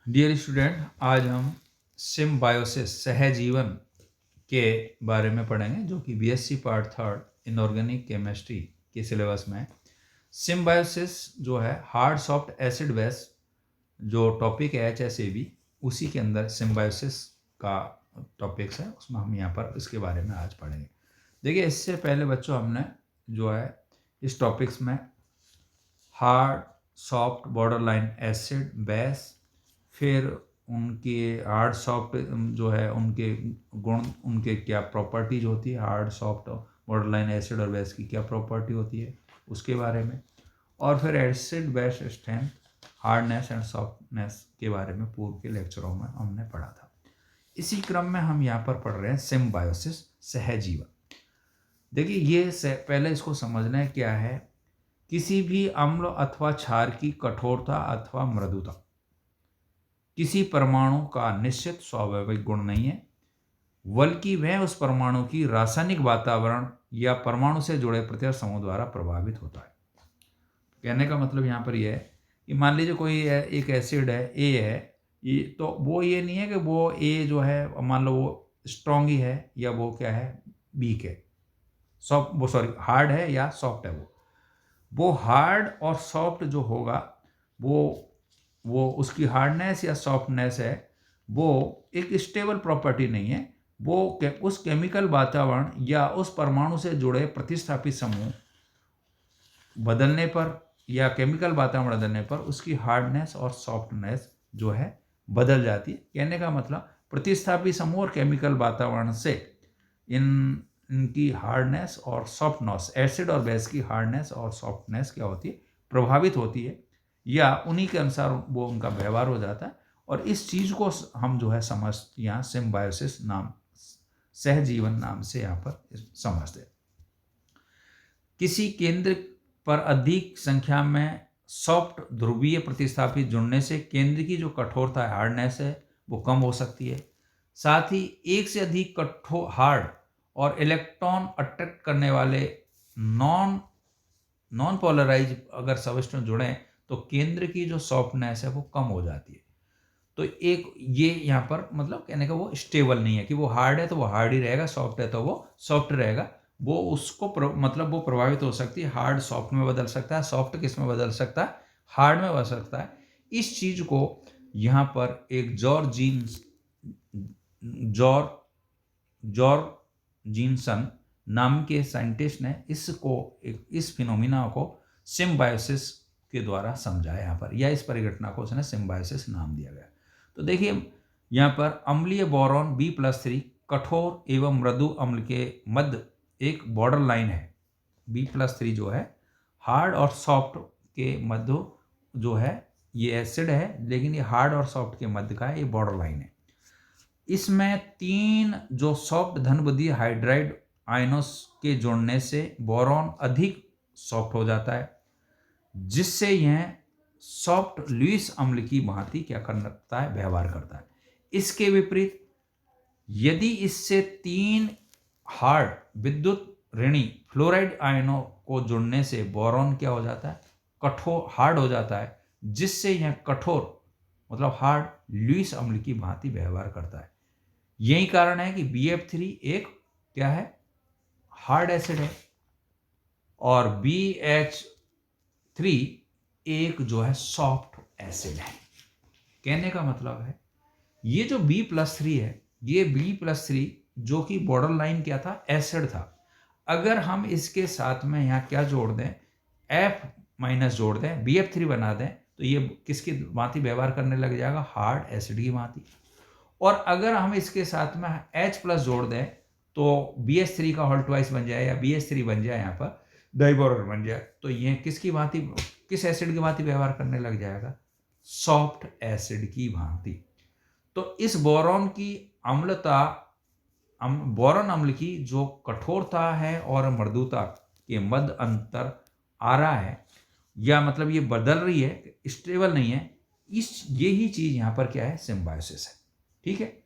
Dear student, आज हम symbiosis सहजीवन के बारे में पढ़ेंगे, जो कि BSc part third inorganic chemistry के सिलेबस में है। सिम्बायोसिस जो है हार्ड सॉफ्ट एसिड बेस जो टॉपिक है HSAB, उसी के अंदर सिम्बायोसिस का टॉपिक्स है, उसमें हम यहाँ पर इसके बारे में आज पढ़ेंगे। देखिए, इससे पहले बच्चों हमने जो है इस टॉपिक्स में hard soft border line acid base, फिर उनके हार्ड सॉफ्ट जो है उनके गुण, उनके क्या प्रॉपर्टीज होती है, hard soft border line acid और बेस की क्या प्रॉपर्टी होती है उसके बारे में, और फिर acid base strength, hardness and softness के बारे में पूर्व के लेक्चरों में हमने पढ़ा था। इसी क्रम में हम यहाँ पर पढ़ रहे हैं सिम्बायोसिस सहजीवन। देखिए, ये पहले इसको समझना है क्या है। किसी भी अम्ल अथवा क्षार की कठोरता अथवा मृदुता किसी परमाणु का निश्चित स्वाभाविक गुण नहीं है, बल्कि वह उस परमाणु की रासायनिक वातावरण या परमाणु से जुड़े प्रत्यक्ष समूह द्वारा प्रभावित होता है। कहने का मतलब यहाँ पर यह है कि मान लीजिए कोई एक एसिड है, ए है, ये तो वो ये नहीं है कि वो ए जो है मान लो वो स्ट्रॉन्ग ही है या वो क्या है, वीक है, हार्ड है या सॉफ्ट है। वो हार्ड और सॉफ्ट जो होगा, वो उसकी हार्डनेस या सॉफ्टनेस है, वो एक स्टेबल प्रॉपर्टी नहीं है। वो उस केमिकल वातावरण या उस परमाणु से जुड़े प्रतिस्थापित समूह बदलने पर या केमिकल वातावरण बदलने पर उसकी हार्डनेस और सॉफ्टनेस जो है बदल जाती है। कहने का मतलब प्रतिस्थापित समूह और केमिकल वातावरण से इनकी हार्डनेस और सॉफ्टनेस, एसिड और बेस की हार्डनेस और सॉफ्टनेस क्या होती है, प्रभावित होती है, या उन्हीं के अनुसार वो उनका व्यवहार हो जाता है। और इस चीज़ को हम जो है समझ यहाँ सिम्बायोसिस नाम, सहजीवन नाम से यहाँ पर समझते हैं। किसी केंद्र पर अधिक संख्या में सॉफ्ट ध्रुवीय प्रतिस्थापित जुड़ने से केंद्र की जो कठोरता है, हार्डनेस है, वो कम हो सकती है। साथ ही एक से अधिक कठोर हार्ड और इलेक्ट्रॉन अट्रैक्ट करने वाले नॉन पोलराइज अगर सबस्टेंस जुड़ें तो केंद्र की जो सॉफ्टनेस है वो कम हो जाती है। तो एक ये यहाँ पर मतलब कहने का वो स्टेबल नहीं है कि वो हार्ड है तो वो हार्ड ही रहेगा, सॉफ्ट है तो वो सॉफ्ट रहेगा। वो उसको मतलब वो प्रभावित हो सकती है, हार्ड सॉफ्ट में बदल सकता है, सॉफ्ट किस में बदल सकता है, हार्ड में बदल सकता है। इस चीज को यहाँ पर एक जॉर्जिनसन नाम के साइंटिस्ट ने इस फिनोमिना को सिम्बायोसिस के द्वारा समझाया यहाँ पर, या इस परिघटना को उसने सिम्बायोसिस नाम दिया गया। तो देखिए यहाँ पर अम्लीय बोरॉन B+3 कठोर एवं मृदु अम्ल के मध्य एक बॉर्डर लाइन है। B+3 जो है हार्ड और सॉफ्ट के मध्य जो है, ये एसिड है लेकिन ये हार्ड और सॉफ्ट के मध्य का है, ये बॉर्डर लाइन है। इसमें 3 जो सॉफ्ट धनबुद्धि हाइड्राइड आयनोस के जोड़ने से बोरॉन अधिक सॉफ्ट हो जाता है, जिससे यह सॉफ्ट लुईस अम्ल की भांति क्या करता है, व्यवहार करता है। इसके विपरीत यदि इससे 3 हार्ड विद्युत ऋणी फ्लोराइड आयनों को जुड़ने से बोरॉन क्या हो जाता है, कठोर हार्ड हो जाता है, जिससे यह कठोर मतलब हार्ड लुईस अम्ल की भांति व्यवहार करता है। यही कारण है कि BF3 एक क्या है, हार्ड एसिड है, और BH3 एक जो है सॉफ्ट एसिड है। कहने का मतलब है ये जो B+3 है, ये B+3 जो कि बॉर्डर लाइन क्या था, एसिड था। अगर हम इसके साथ में यहाँ क्या जोड़ दें, F- जोड़ दें, BF3 बना दें, तो ये किसकी भांति व्यवहार करने लग जाएगा, हार्ड एसिड की भांति। और अगर हम इसके साथ में H+ जोड़ दें तो BH3 का होल ट्वाइस बन जाए, या BH3 बन जाए, यहाँ पर डाइबोरॉन बन जाए, तो ये किसकी भांति, किस एसिड की भांति व्यवहार करने लग जाएगा, सॉफ्ट एसिड की भांति। तो इस बोरॉन की अम्लता, बोरॉन अम्ल की जो कठोरता है और मृदुता के मध्य अंतर आ रहा है, या मतलब ये बदल रही है, स्टेबल नहीं है, यही चीज यहाँ पर क्या है, सिम्बायोसिस है। ठीक है।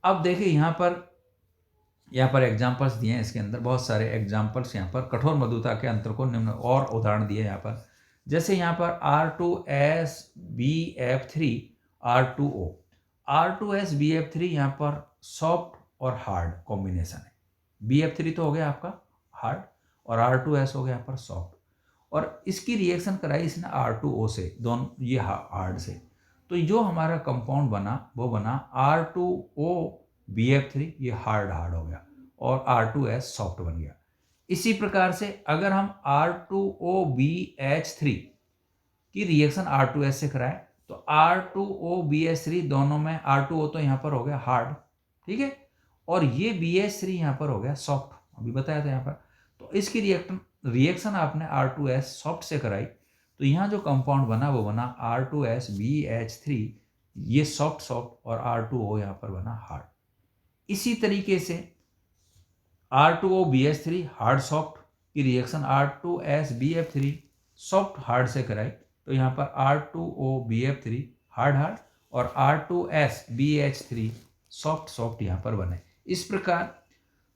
अब देखिए यहाँ पर एग्जाम्पल्स दिए हैं, इसके अंदर बहुत सारे एग्जाम्पल्स यहाँ पर कठोर मृदुता के अंतर को निम्न और उदाहरण दिए यहाँ पर। जैसे यहाँ पर R2SbF3 R2O, R2SBF3 यहाँ पर सॉफ्ट और हार्ड कॉम्बिनेशन है। BF3 तो हो गया आपका हार्ड और R2S हो गया यहाँ पर सॉफ्ट, और इसकी रिएक्शन कराई इसने R2O से, दोनों ये हार्ड से। तो जो हमारा कंपाउंड बना वो बना R2OBF3, ये हार्ड हो गया, और R2S सॉफ्ट बन गया। इसी प्रकार से अगर हम R2OBH3 की रिएक्शन R2S से कराएं तो R2OBH3 दोनों में R2O तो यहाँ पर हो गया हार्ड, ठीक है, और ये BH3 यहाँ पर हो गया सॉफ्ट, अभी बताया था यहाँ पर। तो इसकी रिएक्शन आपने R2S सॉफ्ट से कराई तो यहाँ जो कंपाउंड बना वो बना R2SBH3, ये सॉफ्ट और R2O यहाँ पर बना हार्ड। इसी तरीके से R2OBH3 हार्ड सॉफ्ट की रिएक्शन R2SBF3 सॉफ्ट हार्ड से कराई तो यहाँ पर R2OBF3 हार्ड और R2SBH3 सॉफ्ट यहाँ पर बने। इस प्रकार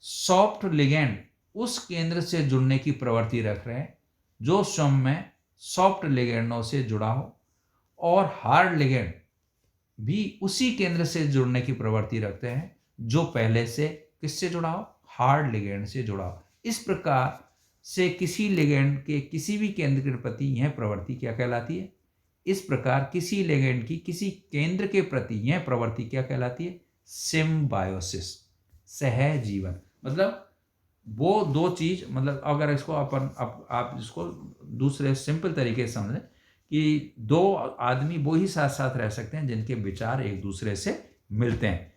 सॉफ्ट लिगेंड उस केंद्र से जुड़ने की प्रवृत्ति रख रहे हैं जो स्वयं में सॉफ्ट लिगेंडों से जुड़ा हो, और हार्ड लिगेंड भी उसी केंद्र से जुड़ने की प्रवृत्ति रखते हैं जो पहले से किससे जुड़ा हो, हार्ड लिगेंड से जुड़ा हो। इस प्रकार से किसी लिगेंड के किसी भी केंद्र के प्रति यह प्रवृत्ति क्या कहलाती है? इस प्रकार किसी लिगेंड की किसी केंद्र के प्रति यह प्रवृत्ति क्या कहलाती है? सिम्बायोसिस, सहजीवन। मतलब वो दो चीज, मतलब अगर इसको अपन आप इसको दूसरे सिंपल तरीके से समझें कि दो आदमी वो ही साथ साथ रह सकते हैं जिनके विचार एक दूसरे से मिलते हैं।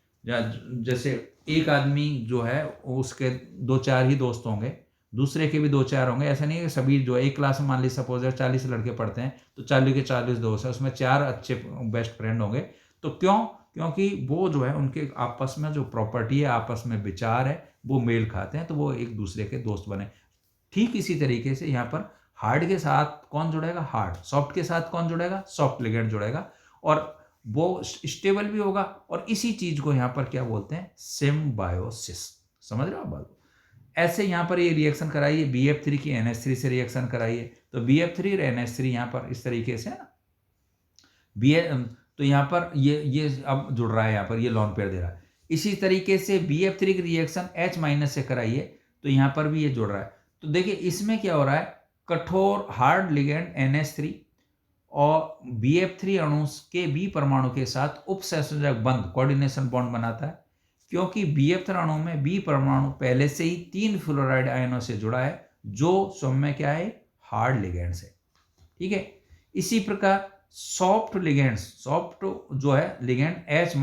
जैसे एक आदमी जो है उसके 2-4 ही दोस्त होंगे, दूसरे के भी 2-4 होंगे। ऐसा नहीं है कि सभी जो एक क्लास में मान ली सपोज 40 लड़के पढ़ते हैं तो 40 के 40 दोस्त हैं, उसमें 4 अच्छे बेस्ट फ्रेंड होंगे। तो क्योंकि वो जो है उनके आपस में जो प्रॉपर्टी है, आपस में विचार है, वो मेल खाते हैं, तो वो एक दूसरे के दोस्त बने। ठीक इसी तरीके से यहाँ पर हार्ड के साथ कौन जुड़ेगा? हार्ड। सॉफ्ट के साथ कौन जुड़ेगा? सॉफ्ट लिगेंड जुड़ेगा, और वो स्टेबल भी होगा। और इसी चीज को यहाँ पर क्या बोलते हैं? सिम्बायोसिस। समझ रहे हो आप बात? ऐसे यहाँ पर ये रिएक्शन कराइए, BF3 की NH3 से रिएक्शन कराइए, तो BF3 और NH3 यहाँ पर इस तरीके से है ना, तो यहाँ पर ये अब जुड़ रहा है, यहाँ पर ये लॉन पेयर दे रहा है। इसी तरीके से BF3 की रिएक्शन H- से कराइए तो यहाँ पर भी ये जुड़ रहा है। तो देखिए इसमें क्या हो रहा है, कठोर हार्ड लिगेंड NH3 और BF3 अणु के B परमाणु के साथ उपसंयोजक बंध कोऑर्डिनेशन बॉन्ड बनाता है, क्योंकि BF3 अणु में B परमाणु पहले से ही 3 फ्लोराइड आयनों से जुड़ा है जो स्वयं में क्या है? हार्ड लिगेंड्स है, ठीक है। इसी प्रकार सॉफ्ट लिगेंड्स, सॉफ्ट जो है लिगेंड H-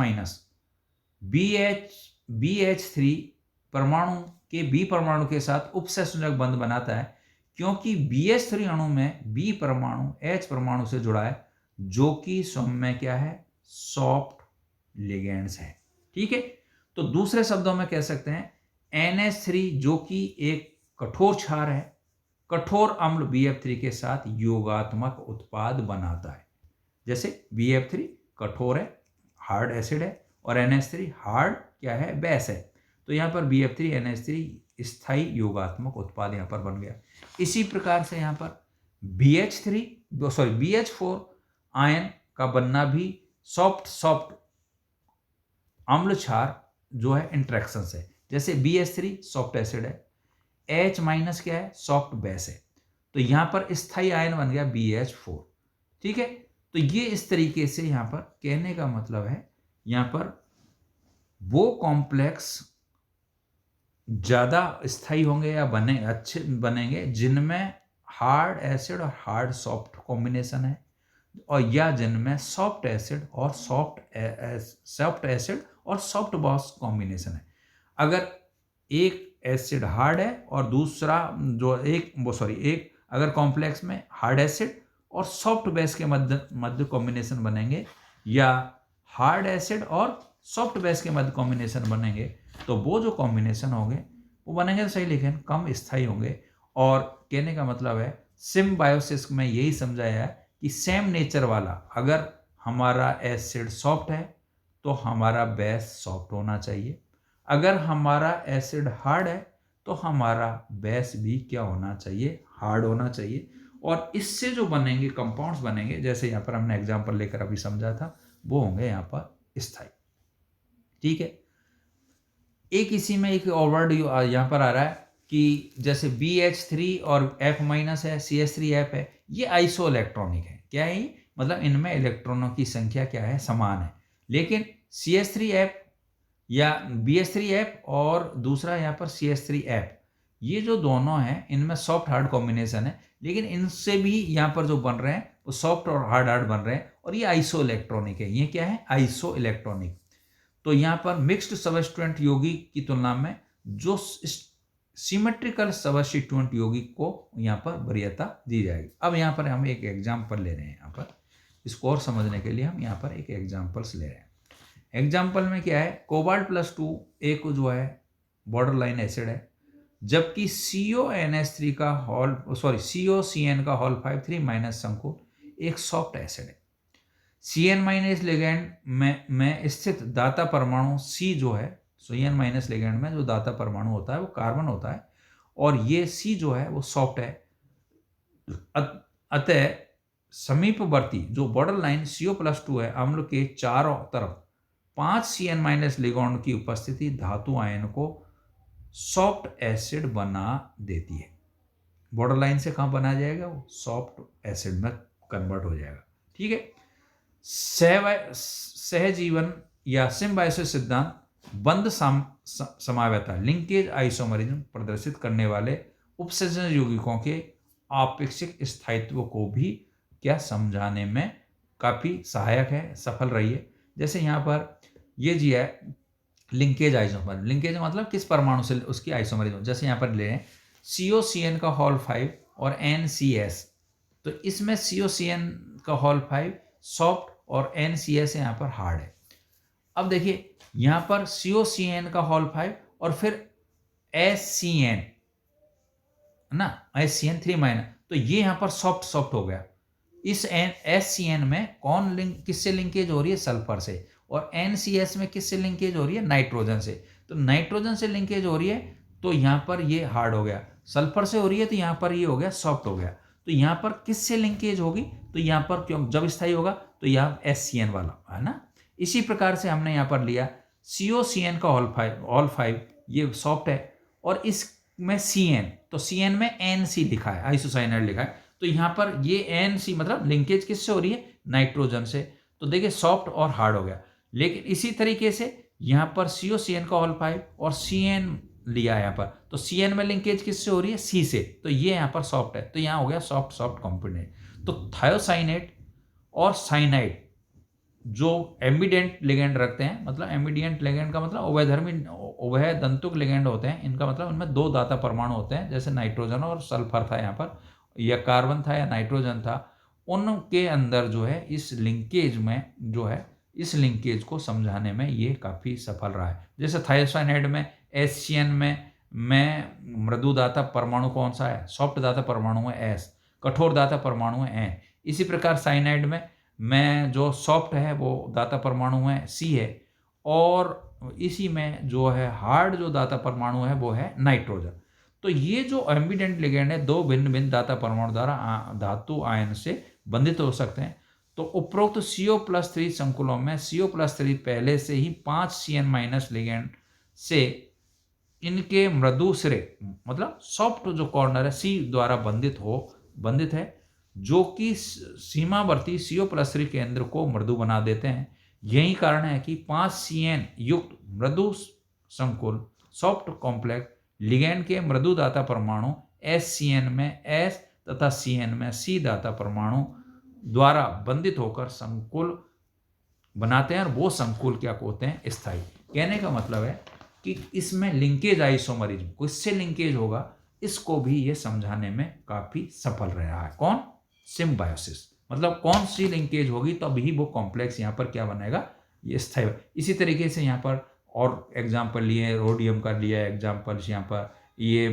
BH3 परमाणु के B परमाणु के साथ उपसंयोजक बंध बनाता है, क्योंकि BH3 अणु में B परमाणु H परमाणु से जुड़ा है जो कि स्वयं में क्या है? सॉफ्ट लिगेंड्स है, ठीक है। तो दूसरे शब्दों में कह सकते हैं NH3 जो कि एक कठोर क्षार है, कठोर अम्ल BF3 के साथ योगात्मक उत्पाद बनाता है। जैसे BF3 कठोर है, हार्ड एसिड है, और NH3 हार्ड क्या है? बेस है। तो यहाँ पर BF3 NH3 स्थायी योगात्मक उत्पाद यहाँ पर बन गया। इसी प्रकार से यहाँ पर BH4 आयन का बनना भी सॉफ्ट अम्ल क्षार जो है इंट्रैक्शन से। जैसे BH3 सॉफ्ट एसिड है, H- क्या है? सॉफ्ट बेस है। तो यहाँ पर स्थायी आयन बन गया BH4, ठीक है। तो ये इस तरीके से यहाँ पर कहने का मतलब है, यहाँ पर वो कॉम्प्लेक्स ज्यादा स्थायी होंगे या अच्छे बनेंगे जिनमें हार्ड एसिड और हार्ड सॉफ्ट कॉम्बिनेशन है, और या जिनमें सॉफ्ट एसिड और सॉफ्ट एसिड और सॉफ्ट बेस कॉम्बिनेशन है। अगर एक एसिड हार्ड है और दूसरा जो एक अगर कॉम्प्लेक्स में हार्ड एसिड और सॉफ्ट बेस के मध्य कॉम्बिनेशन बनेंगे, या हार्ड एसिड और सॉफ्ट बेस के मध्य कॉम्बिनेशन बनेंगे, तो वो जो कॉम्बिनेशन होंगे वो बनेंगे तो सही, लेकिन कम स्थायी होंगे। और कहने का मतलब है सिम्बायोसिस में यही समझाया है कि सेम नेचर वाला, अगर हमारा एसिड सॉफ्ट है तो हमारा बेस सॉफ्ट होना चाहिए, अगर हमारा एसिड हार्ड है तो हमारा बेस भी क्या होना चाहिए? हार्ड होना चाहिए। और इससे जो बनेंगे कंपाउंड्स बनेंगे, जैसे यहाँ पर हमने एग्जांपल लेकर अभी समझा था, वो होंगे यहाँ पर स्थायी। ठीक है, एक इसी में एक और वर्ड यहाँ पर आ रहा है कि जैसे BH3 और F- है, CH3F है, ये आइसो इलेक्ट्रॉनिक है। क्या है ये? मतलब इनमें इलेक्ट्रॉनों की संख्या क्या है, समान है। लेकिन CH3F या BH3F और दूसरा यहाँ पर CH3F, ये जो दोनों हैं इनमें सॉफ्ट हार्ड कॉम्बिनेशन है, लेकिन इनसे भी यहाँ पर जो बन रहे हैं वो सॉफ्ट और हार्ड हार्ड बन रहे हैं, और ये आइसो इलेक्ट्रॉनिक है। ये क्या है? Iso electronic. तो यहाँ पर मिक्स्ड सबस्टिट्यूएंट यौगिक की तुलना में जो सिमेट्रिकल सबस्टिट्यूएंट यौगिक को यहाँ पर वरीयता दी जाएगी। अब यहाँ पर हम एक एग्जाम्पल ले रहे हैं। यहाँ पर इसको और समझने के लिए हम यहाँ पर एक एग्जाम्पल्स ले रहे हैं। एग्जाम्पल में क्या है, कोबाल्ट +2 एक जो है बॉर्डर लाइन एसिड है, जबकि CONH3 का COCN का होल 5 संकुल एक सॉफ्ट एसिड है। CN- लिगैंड में स्थित दाता परमाणु C जो है, CN- लिगैंड में जो दाता परमाणु होता है वो कार्बन होता है, और ये C जो है वो सॉफ्ट है। अतः समीपवर्ती जो बॉर्डर लाइन CO+2 है, अम्ल के चारों तरफ 5 CN- लिगैंड की उपस्थिति धातु आयन को सॉफ्ट एसिड बना देती है। बॉर्डर लाइन से कहाँ बना जाएगा? वो सॉफ्ट एसिड में कन्वर्ट हो जाएगा। ठीक है, सहजीवन या सिम्बायोसिस सिद्धांत बंद समावयता लिंकेज आइसोमरिज्म प्रदर्शित करने वाले उपसंयोजन यौगिकों के आपेक्षिक स्थायित्व को भी क्या समझाने में काफी सहायक है, सफल रही है। जैसे यहाँ पर ये जी है लिंकेज आइसोमर। लिंकेज मतलब किस परमाणु से उसकी आइसोमरिज्म। जैसे यहाँ पर ले रहे हैं COCN का होल 5 और NCS, तो इसमें COCN का होल 5 सॉफ्ट और NCS यहाँ पर हार्ड है। अब देखिए यहाँ पर COCN का होल 5 और फिर SCN ना, SCN 3-, तो ये यहाँ पर सॉफ्ट हो गया। इस SCN में कौन लिंक किससे लिंकेज हो रही है? सल्फर से। और NCS में किससे लिंकेज हो रही है? नाइट्रोजन से। तो नाइट्रोजन से लिंकेज हो रही है तो यहाँ पर ये हार्ड हो गया, सल्फर से हो रही है तो यहाँ पर ये हो गया सॉफ्ट हो गया। तो यहाँ पर किससे लिंकेज होगी? तो यहाँ पर क्यों जब स्थायी होगा तो यहाँ SCN वाला है ना। इसी प्रकार से हमने यहाँ पर लिया COCN का होल 5 ये सॉफ्ट है, और इसमें CN, तो CN में NC लिखा है, आइसोसाइनाइड लिखा है, तो यहाँ पर ये NC मतलब लिंकेज किससे हो रही है? नाइट्रोजन से। तो देखिए सॉफ्ट और हार्ड हो गया। लेकिन इसी तरीके से यहाँ पर COCN का होल 5 और CN लिया यहाँ पर, तो CN में लिंकेज किससे हो रही है? C से, तो ये यहाँ पर सॉफ्ट है, तो यहाँ हो गया सॉफ्ट कंपोनेंट। तो थायोसाइनेट और साइनाइड जो एम्बिडेंट लिगेंड रखते हैं, मतलब एम्बिडेंट लिगेंड का मतलब उभय दंतुक लिगेंड होते हैं, इनका मतलब उनमें दो दाता परमाणु होते हैं, जैसे नाइट्रोजन और सल्फर था यहाँ पर, या कार्बन था या नाइट्रोजन था, उनके अंदर जो है इस लिंकेज में जो है इस लिंकेज को समझाने में ये काफ़ी सफल रहा है। जैसे थायोसाइनाइड में SCN में मृदु दाता परमाणु कौन सा है? सॉफ्ट दाता परमाणु है S, कठोर दाता परमाणु है N। इसी प्रकार साइनाइड में जो सॉफ्ट है वो दाता परमाणु है C है, और इसी में जो है हार्ड जो दाता परमाणु है वो है नाइट्रोजन। तो ये जो एम्बिडेंट लिगेंड है दो भिन्न भिन्न दाता परमाणु द्वारा धातु आयन से बंधित हो सकते हैं। तो उपरोक्त CO+3 संकुलों में CO+3 पहले से ही 5 CN- लिगेंड से इनके मृदु सिरे मतलब सॉफ्ट जो कॉर्नर है C द्वारा बंधित है, जो कि सीमावर्ती CO+3 केंद्र को मृदु बना देते हैं। यही कारण है कि 5 CN युक्त मृदु संकुल सॉफ्ट कॉम्प्लेक्स लिगैंड के मृदु दाता परमाणु SCN में S तथा CN में C दाता परमाणु द्वारा बंधित होकर संकुल बनाते हैं, और वो संकुल क्या होते हैं? स्थायी। कहने का मतलब है कि इसमें लिंकेज आइसोमरिज्म किससे लिंकेज होगा, इसको भी ये समझाने में काफी सफल रहा है। कौन? सिम्बायोसिस। मतलब कौन सी लिंकेज होगी तो अभी वो कॉम्प्लेक्स यहाँ पर क्या बनेगा? ये स्थायी। इसी तरीके से यहाँ पर और एग्जाम्पल लिए, रोडियम का लिया एग्जाम्पल्स, यहाँ पर ये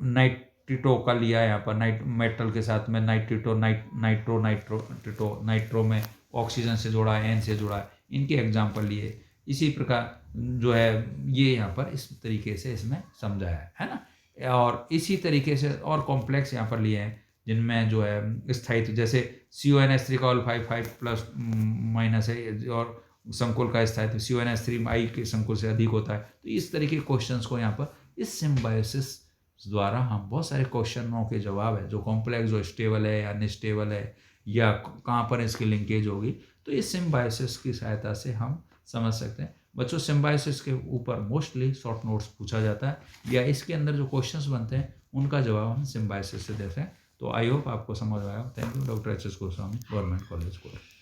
नाइट्रिटो का लिया, यहाँ पर मेटल के साथ में नाइट्रो में ऑक्सीजन से जोड़ा है, N से जोड़ा है, इनके एग्जाम्पल लिए। इसी प्रकार जो है ये यहाँ पर इस तरीके से इसमें समझाया है ना। और इसी तरीके से और कॉम्प्लेक्स यहाँ पर लिए हैं जिनमें जो है स्थायित्व, जैसे CONH3 का ऑल 5 प्लस माइनस है और संकुल का स्थायित्व CONH3 आई के संकुल से अधिक होता है। तो इस तरीके के क्वेश्चंस को यहाँ पर इस सिम्बायोसिस द्वारा हम बहुत सारे क्वेश्चनों के जवाब है, जो कॉम्प्लेक्स, जो स्टेबल है या अनस्टेबल है या कहाँ पर इसकी लिंकेज होगी, तो इस सिम्बायोसिस की सहायता से हम समझ सकते हैं। बच्चों, सिम्बायोसिस के ऊपर मोस्टली शॉर्ट नोट्स पूछा जाता है या इसके अंदर जो क्वेश्चंस बनते हैं उनका जवाब हम सिम्बायोसिस से देते हैं। तो आई होप आपको समझ आया। Thank you. Doctor HS Goswami, government college Kota.